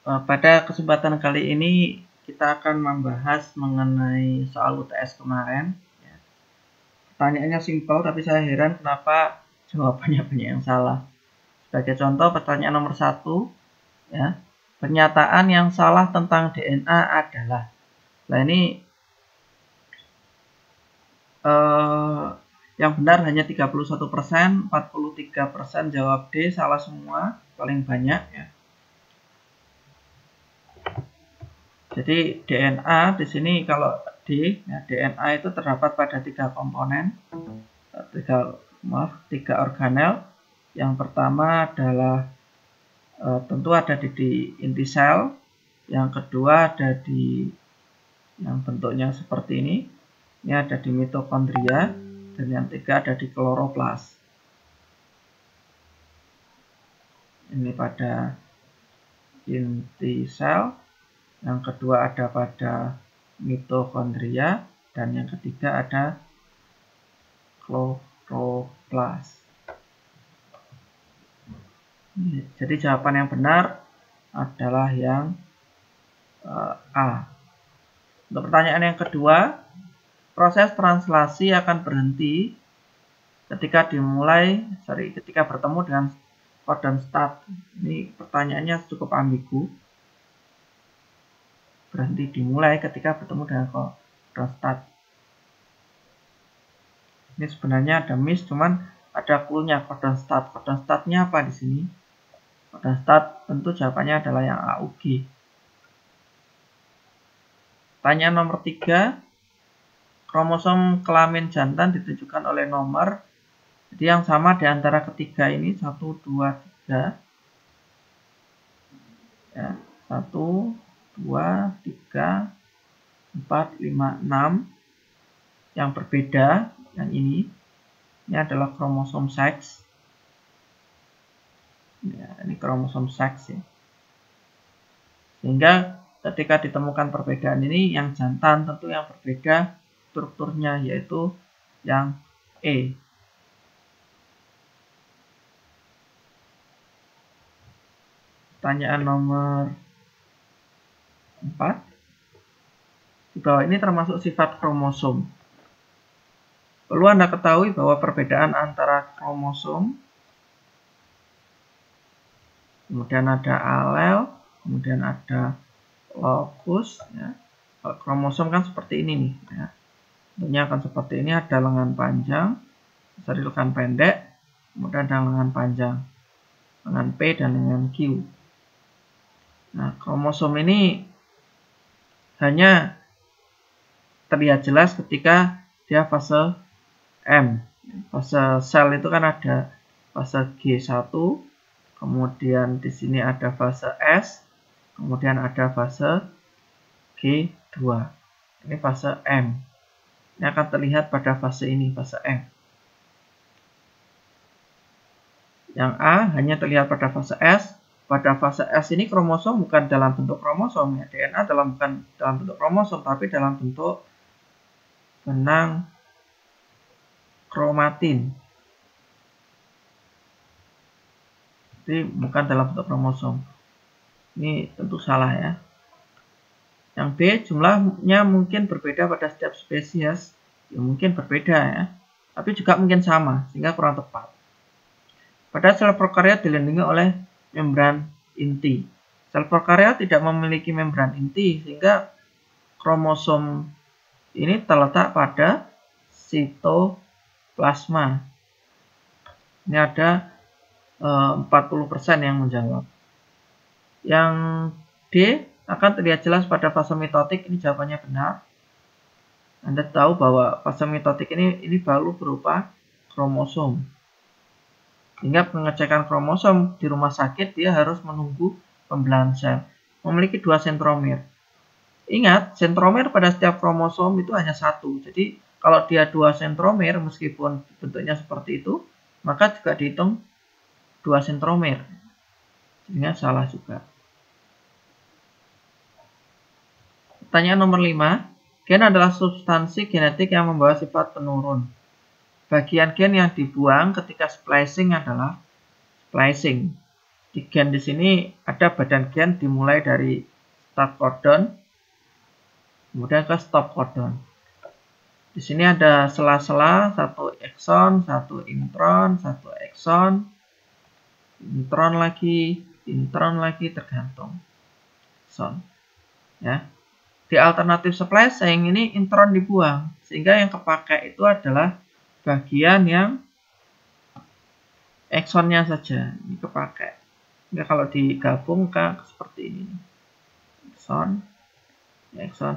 Pada kesempatan kali ini kita akan membahas mengenai soal UTS kemarin. Pertanyaannya simpel, tapi saya heran kenapa jawabannya banyak yang salah. Sebagai contoh, pertanyaan nomor 1, ya, pernyataan yang salah tentang DNA adalah. Nah ini yang benar hanya 31%, 43% jawab D, salah semua, paling banyak ya. Jadi DNA di sini kalau D, ya, DNA itu terdapat pada 3 komponen, 3 organel. Yang pertama adalah tentu ada di inti sel, yang kedua ada di yang bentuknya seperti ini ada di mitokondria, dan yang ketiga ada di kloroplas. Ini pada inti sel, yang kedua ada pada mitokondria, dan yang ketiga ada kloroplas. Jadi jawaban yang benar adalah yang A. Untuk pertanyaan yang kedua, proses translasi akan berhenti ketika bertemu dengan codon start. Ini pertanyaannya cukup ambigu. Berhenti dimulai ketika bertemu dengan codon start. Ini sebenarnya ada miss, cuman ada clue-nya codon start. Codon start-nya apa di sini? Codon start tentu jawabannya adalah yang AUG. Pertanyaan nomor 3. Kromosom kelamin jantan ditunjukkan oleh nomor. Jadi yang sama di antara ketiga ini 1, 2, 3. Ya, 1, 2, 3, 4, 5, 6. Yang berbeda, yang ini adalah kromosom seks. Ya, ini kromosom seks ya. Sehingga ketika ditemukan perbedaan ini, yang jantan tentu yang berbeda strukturnya, yaitu yang E. Pertanyaan nomor 4. Di bawah ini termasuk sifat kromosom. Perlu Anda ketahui bahwa perbedaan antara kromosom, kemudian ada alel, kemudian ada lokus. Ya. Kalau kromosom kan seperti ini nih. Ya. Tentunya akan seperti ini, ada lengan panjang, sorry, lengan pendek, kemudian ada lengan panjang, lengan P dan lengan Q. Nah, kromosom ini hanya terlihat jelas ketika dia fase M. Fase sel itu kan ada fase G1, kemudian di sini ada fase S, kemudian ada fase G2. Ini fase M. Ini akan terlihat pada fase ini, fase M. Yang A hanya terlihat pada fase S. Pada fase S ini kromosom bukan dalam bentuk kromosom ya. DNA bukan dalam bentuk kromosom, tapi dalam bentuk benang kromatin. Jadi bukan dalam bentuk kromosom. Ini tentu salah ya. Yang B, jumlahnya mungkin berbeda pada setiap spesies. Ya mungkin berbeda ya. Tapi juga mungkin sama, sehingga kurang tepat. Pada sel prokariot dilindungi oleh membran inti. Sel prokariot tidak memiliki membran inti, sehingga kromosom ini terletak pada sitoplasma. Ini ada 40% yang menjawab. Yang D akan terlihat jelas pada fase mitotik. Ini jawabannya benar. Anda tahu bahwa fase mitotik ini baru berupa kromosom. Sehingga pengecekan kromosom di rumah sakit dia harus menunggu pembelahan sel. Memiliki 2 sentromer. Ingat, sentromer pada setiap kromosom itu hanya 1. Jadi kalau dia 2 sentromer meskipun bentuknya seperti itu, maka juga dihitung 2 sentromer. Sehingga salah juga. Pertanyaan nomor 5. Gen adalah substansi genetik yang membawa sifat penurun. Bagian gen yang dibuang ketika splicing adalah splicing. Di gen di sini ada badan gen dimulai dari start codon, kemudian ke stop codon. Di sini ada sela-sela, satu exon, satu intron, satu exon, intron lagi, tergantung exon. Ya. Di alternatif splicing ini intron dibuang, sehingga yang kepakai itu adalah bagian yang exonnya saja. Ini kepakai. Ya, kalau digabungkan seperti ini, exon,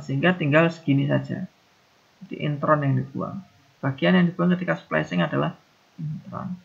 sehingga tinggal segini saja. Jadi intron yang dibuang. Bagian yang dibuang ketika splicing adalah intron.